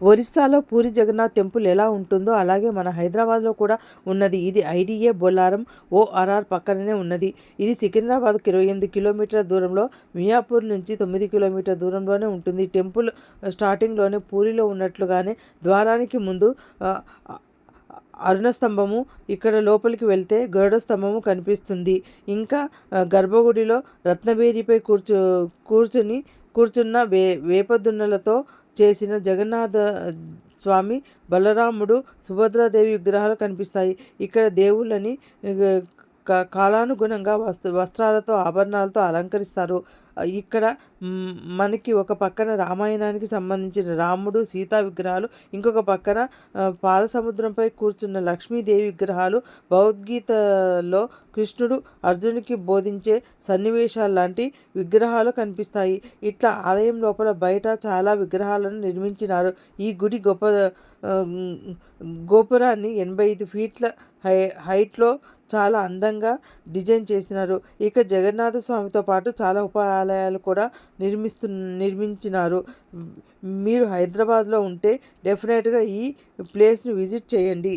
ఒరిస్సాలో పూరి జగన్నాథ్ టెంపుల్ ఎలా ఉంటుందో అలాగే మన హైదరాబాద్లో కూడా ఉన్నది. ఇది ఐడిఏ బొల్లారం ఓఆర్ఆర్ పక్కననే ఉన్నది. ఇది సికింద్రాబాద్కు 28 కిలోమీటర్ల దూరంలో, మియాపూర్ నుంచి 9 కిలోమీటర్ల దూరంలోనే ఉంటుంది. టెంపుల్ స్టార్టింగ్లోనే పూరిలో ఉన్నట్లుగానే ద్వారానికి ముందు అరుణ స్తంభము, ఇక్కడ లోపలికి వెళ్తే గరుడ స్తంభము కనిపిస్తుంది. ఇంకా గర్భగుడిలో రత్నబేరిపై కూర్చున్న వేపదున్నలతో చేసిన జగన్నాథ స్వామి, బలరాముడు, సుభద్రాదేవి విగ్రహాలు కనిపిస్తాయి. ఇక్కడ దేవుళ్ళని కాలానుగుణంగా వస్త్రాలతో ఆభరణాలతో అలంకరిస్తారు. ఇక్కడ మనకి ఒక పక్కన రామాయణానికి సంబంధించిన రాముడు సీతా విగ్రహాలు, ఇంకొక పక్కన పాలసముద్రంపై కూర్చున్న లక్ష్మీదేవి విగ్రహాలు, భగవద్గీతలో కృష్ణుడు అర్జునుడికి బోధించే సన్నివేశాలు లాంటి విగ్రహాలు కనిపిస్తాయి. ఇట్లా ఆలయం లోపల బయట చాలా విగ్రహాలను నిర్మించినారు. ఈ గుడి గోపురాన్ని 85 ఫీట్ల హైట్లో చాలా అందంగా డిజైన్ చేసినారు. ఇక జగన్నాథ స్వామితో పాటు చాలా ఉప ఆలయాలు కూడా నిర్మించినారు. మీరు హైదరాబాద్లో ఉంటే డెఫినెట్గా ఈ ప్లేస్ను విజిట్ చేయండి.